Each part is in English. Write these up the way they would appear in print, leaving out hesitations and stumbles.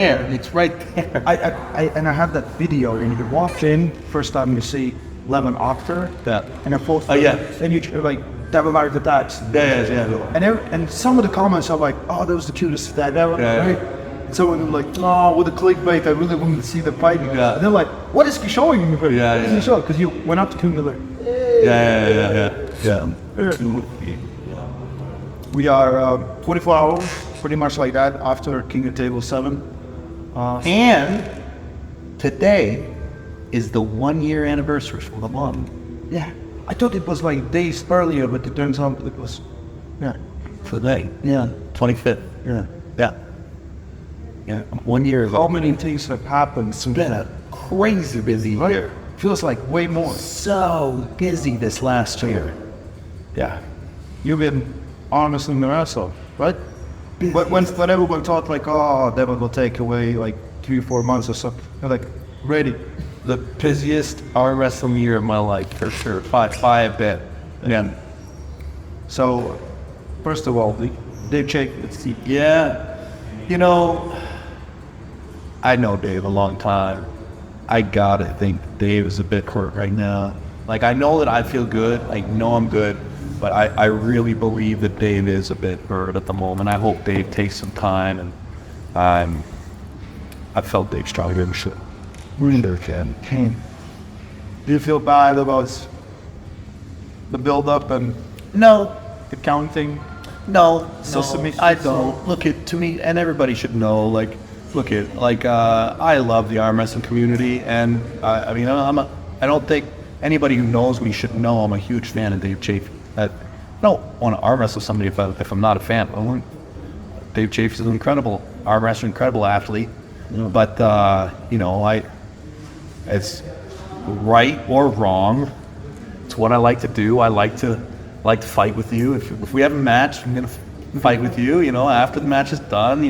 there. It's right there. I have that video, and you walk in first time you see Lavon after, Yeah. and then fourth. Yeah. And you like Devon Larratt attacks. Yeah. And some of the comments are like, "Oh, that was the cutest that ever." Yeah. Right? And some of them like, "Oh, with the clickbait, I really wanted to see the fight." Yeah. And they're like, "What is he showing me?" What Yeah. is he showing? Because you went up to him and like, Yeah. we are 24 hours, pretty much like that, after King of Table 7. And today is the 1 year anniversary for Lavon. Yeah, I thought it was like days earlier, but it turns out it was, yeah. Today. Yeah. 25th. Yeah. Yeah. 1 year ago. How many things have happened since Been then? a crazy busy year. Feels like way more. So busy this last year. Yeah. You've been armwrestling the wrestle, right? But when everyone thought like, oh, Devon will take away like 3-4 months or so, they're like, ready. The busiest arm wrestling year of my life, for sure. By a bit. Yeah. So, first of all, Dave Chaffee. Yeah. You know, I know Dave a long time. I gotta think Dave is a bit hurt right now. Like, I know that I feel good. I know I'm good. But I really believe that Dave is a bit hurt at the moment. I hope Dave takes some time. And I felt Dave stronger than shit. Really? Do you feel bad about the build-up and No. the counting? No, I I don't. Look, to me, and everybody should know, like, I love the arm wrestling community, and I mean, I don't think anybody who knows me should know I'm a huge fan of Dave Chaffee. I don't want to arm wrestle somebody if I'm not a fan. Dave Chaffee is an incredible arm wrestler, incredible athlete, but it's right or wrong. It's what I like to do. I like to fight with you. If we have a match, I'm gonna fight with you. You know, after the match is done,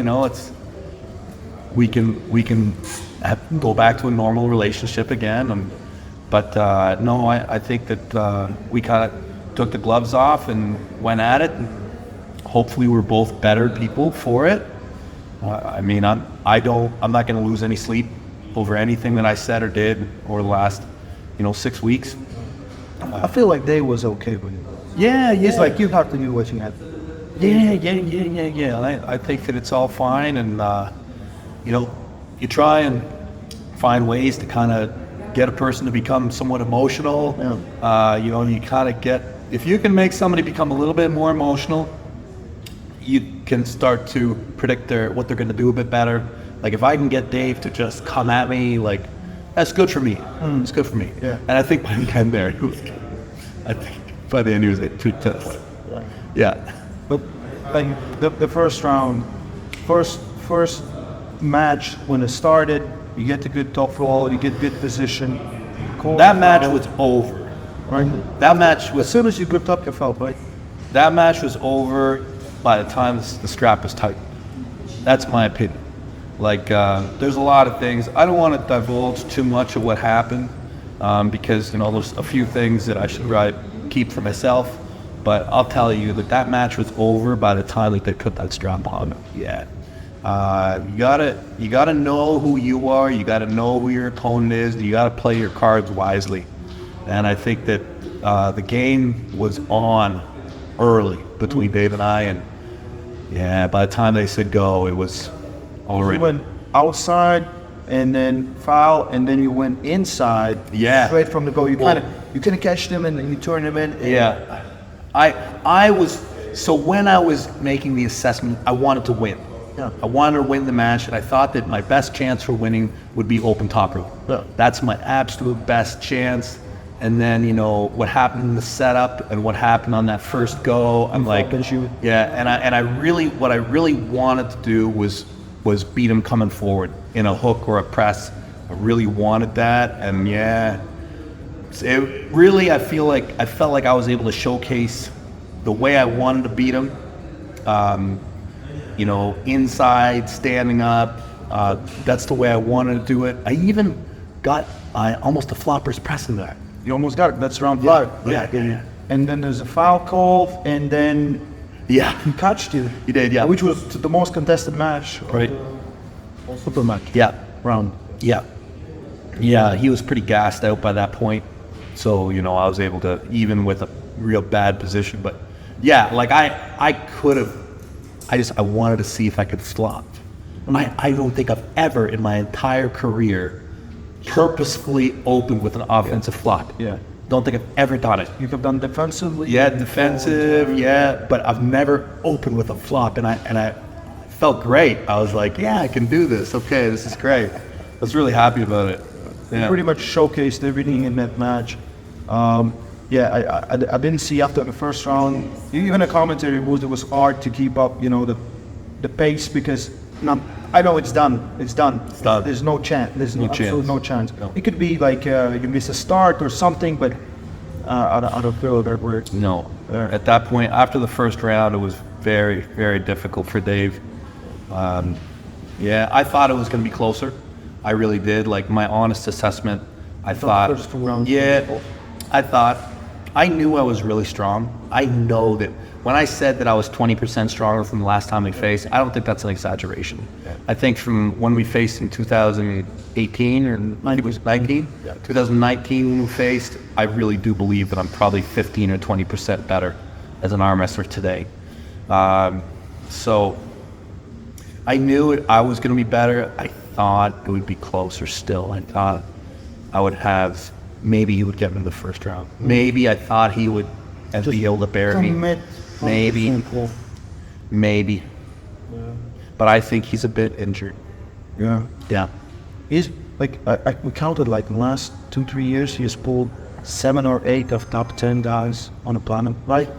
we can go back to a normal relationship again. But I think that we kind of took the gloves off and went at it. And hopefully, we're both better people for it. I mean, I'm not going to lose any sleep over anything that I said or did over the last, 6 weeks. I feel like Dave was okay with it. Yeah. It's like you have to do what you have to do. Yeah. I think that it's all fine, and you try and find ways to kind of get a person to become somewhat emotional. Yeah. You kind of get, if you can make somebody become a little bit more emotional, you can start to predict what they're going to do a bit better. Like, if I can get Dave to just come at me, like, that's good for me. It's good for me. Yeah. And I think by the end there, he was too tough. Yeah. But like the first round, first match when it started, you get the good top roll, you get good position. That match was over. Right. That match As was soon as you gripped up, you felt right. That match was over by the time the strap was tight. That's my opinion. Like, there's a lot of things. I don't want to divulge too much of what happened because, there's a few things that I should keep for myself. But I'll tell you that match was over by the time they put that strap on. Yeah. You gotta know who you are. You gotta know who your opponent is. You gotta play your cards wisely. And I think that the game was on early between Dave and I, and by the time they said go, it was already. You went outside and then foul, and then you went inside. Yeah. Straight from the goal. You kind of catch them and you turn them in. Yeah. So when I was making the assessment, I wanted to win. Yeah. I wanted to win the match, and I thought that my best chance for winning would be open top rope. Yeah. That's my absolute best chance. And then, what happened in the setup and what happened on that first go, I'm like, and what I really wanted to do was beat him coming forward in a hook or a press. I really wanted that, and I felt like I was able to showcase the way I wanted to beat him. Inside, standing up. That's the way I wanted to do it. I even got almost a flopper's press in there. You almost got it. That's round 5. Yeah. And then there's a foul call, and then he catched you. He did, yeah. Which was the most contested match. Right. Superman Yeah, round. yeah, yeah. He was pretty gassed out by that point, so you know I was able to, even with a real bad position. But yeah, like I could have. I wanted to see if I could flop. I don't think I've ever in my entire career purposefully opened with an offensive flop. Yeah. Don't think I've ever done it. You have done defensively. Yeah, defensive, yeah, but I've never opened with a flop, and I felt great. I was like, yeah, I can do this. Okay, this is great. I was really happy about it. Yeah. Pretty much showcased everything in that match. Yeah, I didn't see after the first round. Even a commentary was it was hard to keep up, you know, the pace because I know it's done. It's done. It's done. There's no chance. There's No absolutely chance. no chance. No. It could be like you miss a start or something, but I don't feel that we're No. At that point, after the first round, it was very, very difficult for Dave. Yeah, I thought it was going to be closer. I really did. Like, my honest assessment, I thought, first two rounds. yeah, I knew I was really strong. I know that when I said that I was 20% stronger from the last time we faced, I don't think that's an exaggeration. Yeah. I think from when we faced in 2018 or I think it was 19, Yeah. 2019 when we faced, I really do believe that I'm probably 15 or 20% better as an arm wrestler today. So I knew I was going to be better. I thought it would be closer still. I thought I would have, maybe he would get me in the first round. Maybe I thought he would be able to bear me. Maybe. Maybe. Yeah. But I think he's a bit injured. Yeah. Yeah. He's like we counted like the last 2-3 years he has pulled 7 or 8 of top 10 guys on the planet. Right?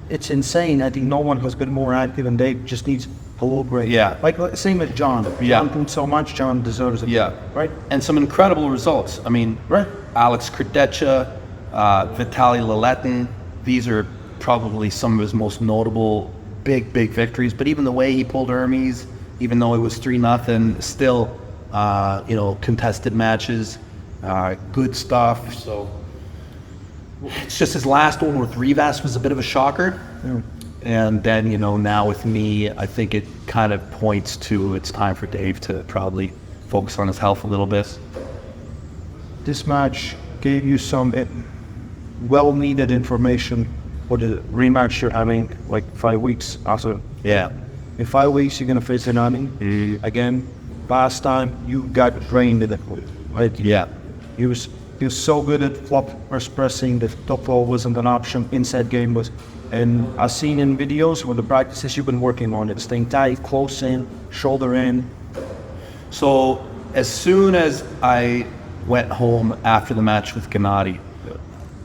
It's insane. I think no one has been more active and Dave just needs a little break. Yeah. Like same with John. Yeah. John pulled so much, John deserves it. Yeah. Right? And some incredible results. I mean, Right. Alex Krdecha, Vitaly Laletin, these are probably some of his most notable big victories. But even the way he pulled Hermes, even though it was 3-0, still, you know, contested matches, good stuff. So it's just his last one with Rivas was a bit of a shocker. Yeah. And then, you know, now with me, I think it kind of points to it's time for Dave to probably focus on his health a little bit. This match gave you some well-needed information for the rematch you're having like 5 weeks after. Yeah. In 5 weeks, you're gonna face Anani again. Last time you got trained in it, right? Yeah. He was so good at flop pressing that top roll wasn't an option. Inside game was, and I've seen in videos with the practices you've been working on it, staying tight, close in, shoulder in. So as soon as I went home after the match with Gennady,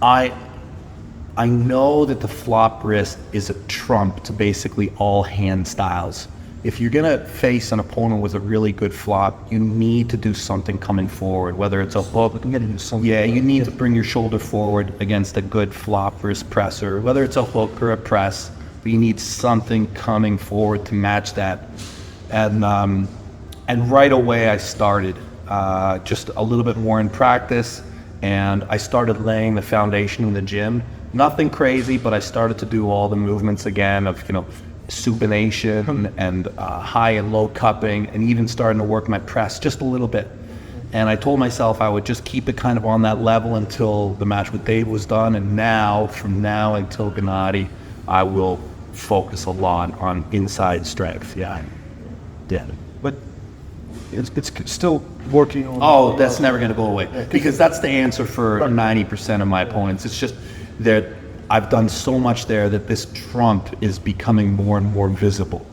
I know that the flop wrist is a trump to basically all hand styles. If you're gonna face an opponent with a really good flop, you need to do something coming forward, whether it's a hook. Yeah, you need to bring your shoulder forward against a good flop wrist presser, whether it's a hook or a press, but you need something coming forward to match that. And right away I started just a little bit more in practice, and I started laying the foundation in the gym. Nothing crazy, but I started to do all the movements again of, you know, supination and high and low cupping, and even starting to work my press just a little bit. And I told myself I would just keep it kind of on that level until the match with Dave was done. And now, from now until Gennady, I will focus a lot on inside strength. Yeah. But it's still working on. Oh, that's never going to go away, because that's the answer for 90% of my opponents. It's just that I've done so much there that this trump is becoming more and more visible.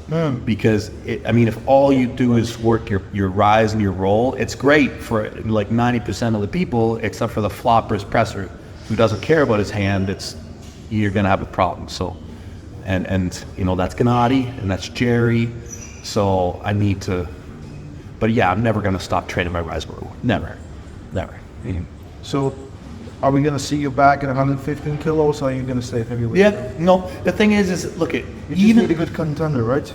Because I mean, if all you do is work your rise and your roll, it's great for like 90% of the people, except for the flopper's presser who doesn't care about his hand. You're going to have a problem. So, and you know, that's Gennady and that's Jerry. So I need to. But yeah, I'm never going to stop training my rise roll. Never. So, are we gonna see you back at 115 kilos, or are you gonna stay heavyweight? Yeah, no. The thing is look at You just need a good contender, right?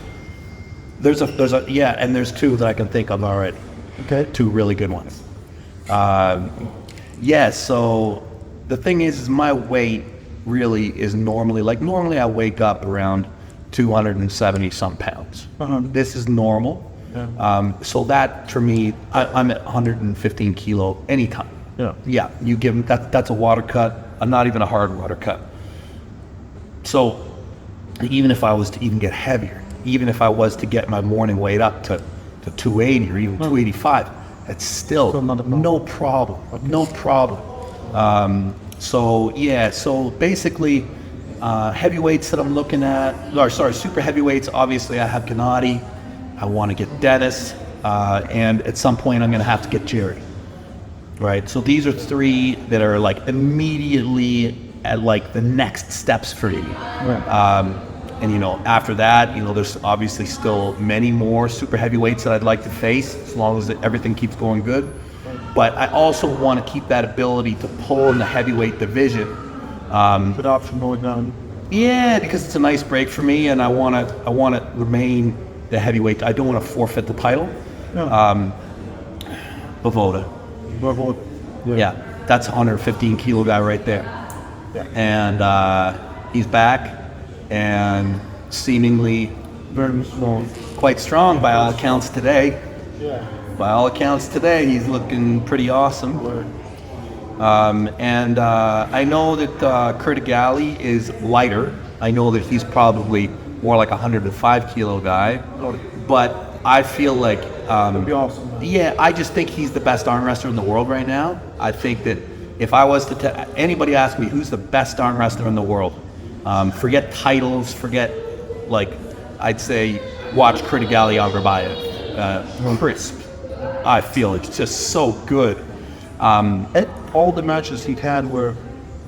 there's a yeah, and there's two that I can think of already. Okay. Two really good ones. Yeah. So the thing is my weight really is normally I wake up around 270 some pounds. Uh-huh. This is normal. So that for me, I'm at 115 kilo anytime. Yeah, you give them that's a water cut, not even a hard water cut. So even if I was to even get heavier, even if I was to get my morning weight up to 280 or even 285, it's still no problem. No problem. So yeah, so basically heavyweights that I'm looking at, super heavyweights, obviously I have Gennady, I want to get Dennis, and at some point I'm going to have to get Jerry. Right, so these are three that are like immediately at like the next steps for me. And you know, after that, you know, there's obviously still many more super heavyweights that I'd like to face as long as everything keeps going good. But I also want to keep that ability to pull in the heavyweight division. Good option going down. Yeah, because it's a nice break for me, and I want to remain the heavyweight. I don't want to forfeit the title. Bavoda. Yeah, that's a 115 kilo guy right there. And he's back and seemingly Very strong. quite strong by all accounts today. By all accounts today, he's looking pretty awesome. And I know that Kurt Gali is lighter. I know that he's probably more like a 105 kilo guy. But I feel like, That'd be awesome. yeah, I just think he's the best arm wrestler in the world right now. I think that if I was to anybody ask me who's the best arm wrestler in the world, forget titles, forget, like, I'd say watch Kurt Gali on Verbayev. Crisp. I feel it's just so good. All the matches he had were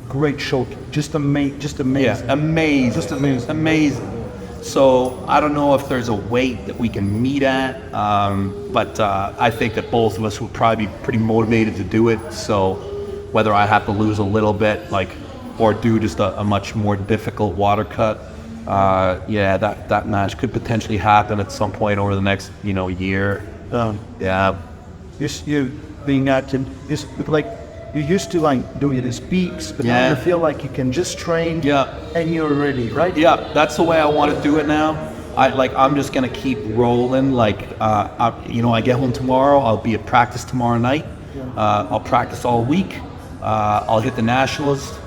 great show. Just amazing. Yeah, amazing. Just amazing. Amazing. So I don't know if there's a weight that we can meet at, but I think that both of us would probably be pretty motivated to do it. So whether I have to lose a little bit, like, or do just a much more difficult water cut, yeah, that match could potentially happen at some point over the next, year. Yeah. You being active, it's like you used to like doing it as peaks, but now you feel like you can just train and you're ready, right? Yeah, that's the way I want to do it now. I'm just gonna keep rolling. I get home tomorrow. I'll be at practice tomorrow night. I'll practice all week. I'll hit the nationals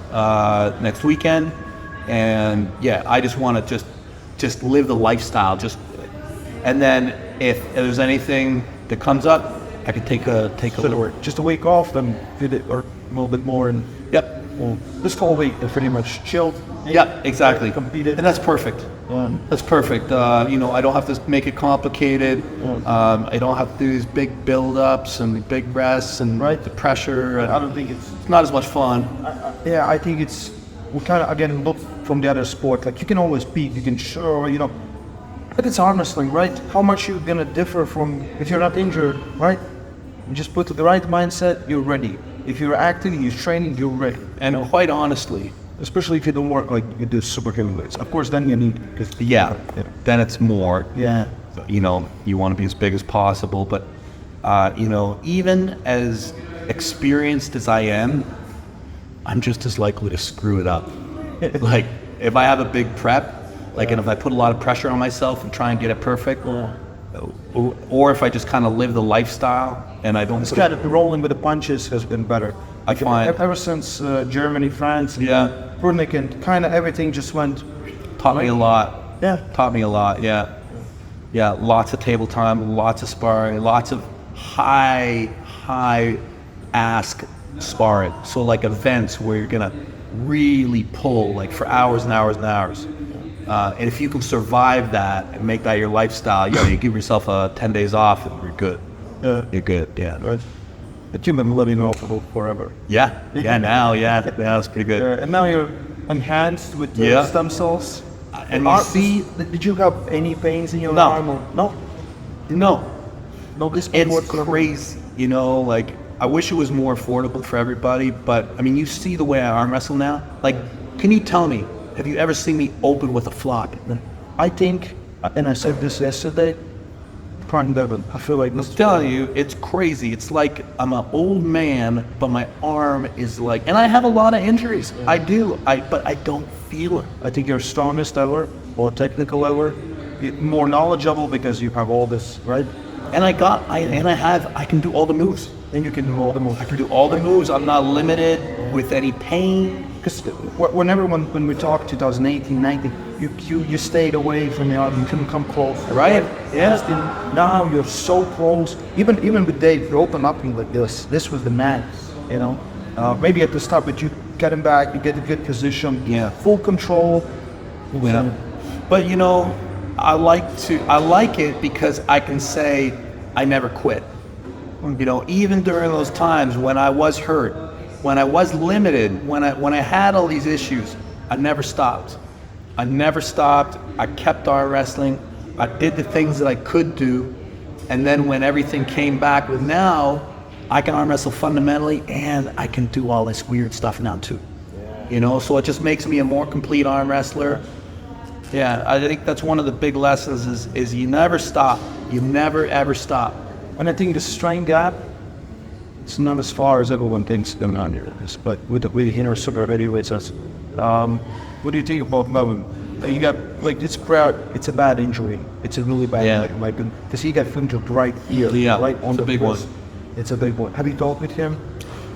next weekend, and yeah, I just want to just live the lifestyle. And then if there's anything that comes up, I could take a little. Just a week off, then did it or a little bit more, and this whole week they're pretty much chilled. Yeah, exactly. Competed, and that's perfect. That's perfect. I don't have to make it complicated. I don't have to do these big build-ups and big rests and the pressure. I don't think it's not as much fun. I think we kind of again look from the other sport. Like you can always beat, you can show, but it's arm wrestling, right? How much you're gonna differ from if you're not injured, right? You just put the right mindset, you're ready. If you're acting, you're training, you're ready. And quite honestly, especially if you don't work like you do super heavyweights. Of course, then you need. Then it's more. Yeah. You want to be as big as possible, but even as experienced as I am, I'm just as likely to screw it up. Like if I have a big prep, and if I put a lot of pressure on myself and try and get it perfect, or if I just kind of live the lifestyle and I don't. It's kind of rolling with the punches has been better. I find ever since Germany, France, Brunick, and kind of everything just went. Taught me a lot. Yeah. Taught me a lot. Yeah. Yeah. Lots of table time, lots of sparring, lots of high ask sparring. So like events where you're gonna really pull for hours and hours and hours. And if you can survive that and make that your lifestyle, you give yourself 10 days off and you're good. You're good, yeah. Right. But you've been living off forever. Yeah, now it's pretty good. And now you're enhanced with stem cells. And you see, did you have any pains in your arm? No. It's crazy, I wish it was more affordable for everybody, but I mean, you see the way I arm wrestle now. Can you tell me, have you ever seen me open with a flop? I think, and I said this yesterday, Devon, I feel like I'm telling you, it's crazy. It's like I'm an old man, but my arm is and I have a lot of injuries. I do, but I don't feel it. I think you're strongest ever, or technical ever, more knowledgeable because you have all this, right? And I can do all the moves. Then you can do all the moves. I can do all the moves. I'm not limited with any pain. Because when we talked 2018, 19, you stayed away from the audience, you couldn't come close. Right? Yeah. Now you're so close. Even with Dave, you open up and like this. This was the man, you know. Maybe at the start, but you get him back, you get a good position. Yeah. Full control. Yeah. But you know, I like it because I can say I never quit. You know, even during those times when I was hurt, when I was limited, when I had all these issues, I never stopped. I never stopped. I kept arm wrestling. I did the things that I could do. And then when everything came back with now, I can arm wrestle fundamentally and I can do all this weird stuff now too. You know, so it just makes me a more complete arm wrestler. Yeah, I think that's one of the big lessons is you never stop. You never ever stop. And I think the strength gap, it's not as far as everyone thinks going on here. But with inner super heavyweights, what do you think about Lavon? You got like this crowd. It's a bad injury. It's a really bad injury. Because he got injured right here, right on the big one. It's a big one. Have you talked with him?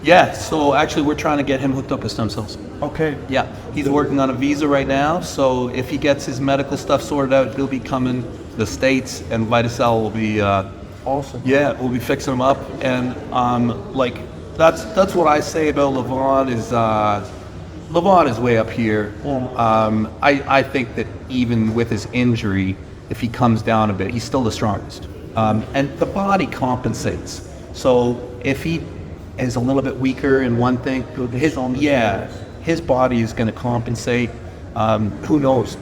Yeah. So actually, we're trying to get him hooked up with stem cells. Okay. Yeah. He's working on a visa right now. So if he gets his medical stuff sorted out, he'll be coming to the States, and Vitacell will be. Awesome. Yeah, we'll be fixing him up, and like that's what I say about Lavon is Lavon is way up here. Yeah. I think that even with his injury, if he comes down a bit, he's still the strongest, and the body compensates. So if he is a little bit weaker in one thing, his body is going to compensate. Who knows?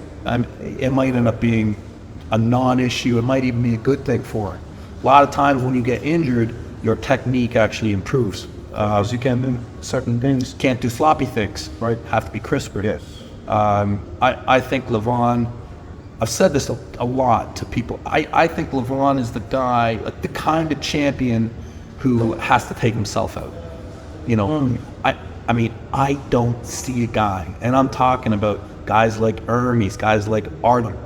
It might end up being a non-issue. It might even be a good thing for him. A lot of times when you get injured, your technique actually improves. So you can do certain things. Can't do floppy things, right? Have to be crisper. Yes. I think Lavon, I've said this a lot to people. I think Lavon is the guy, like the kind of champion who has to take himself out. You know, I mean, I don't see a guy, and I'm talking about guys like Hermes, guys like Arlen.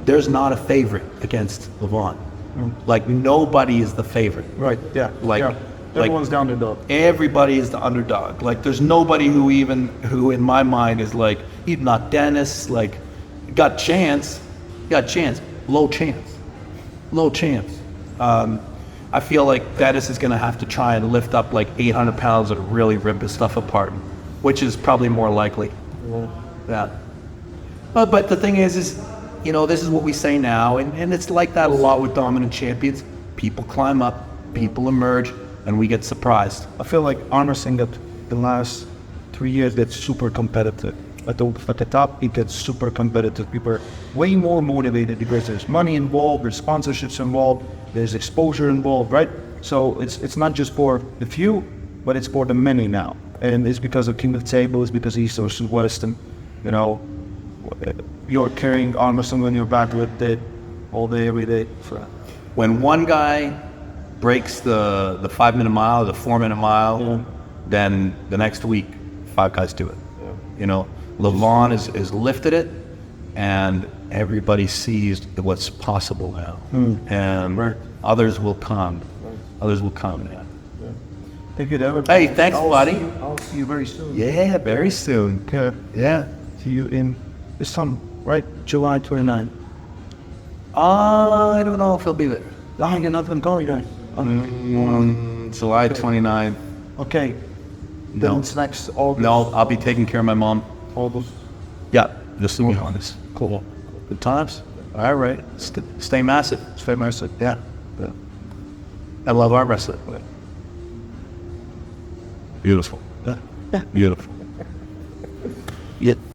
There's not a favorite against Lavon. Like nobody is the favorite. Right. Yeah. Everyone's down the dog. Everybody is the underdog. Like there's nobody who in my mind is like, even not Dennis, like got chance, low chance. I feel like Dennis is gonna have to try and lift up like 800 pounds and really rip his stuff apart, which is probably more likely. Yeah. But the thing is, you know, this is what we say now, and it's like that a lot with dominant champions. People climb up, people emerge, and we get surprised. I feel like arm wrestling that the last 3 years gets super competitive. At the top, it gets super competitive. People are way more motivated because there's money involved, there's sponsorships involved, there's exposure involved, right? So it's not just for the few, but it's for the many now. And it's because of King of the Table, it's because East versus West, and you know, you're carrying arm wrestling on your back with it all day, every day. When one guy breaks the 5-minute mile, the 4-minute mile, then the next week, 5 guys do it. Yeah. You know, Lavon is lifted it, and everybody sees what's possible now. And others will come. Others will come, man. Thank you, Devon. Hey, thanks, buddy. I'll see you very soon. Yeah, very soon. Okay. Yeah. See you in this time, right? July 29th. I don't know if he'll be there. I got nothing going on. July 29th. Okay. Then it's next August. No, I'll be taking care of my mom. August. Yeah, just to be honest. Cool. Good times. All right. Stay massive. Stay massive. Yeah. I love arm wrestling. Beautiful. Yeah. Beautiful. Yeah.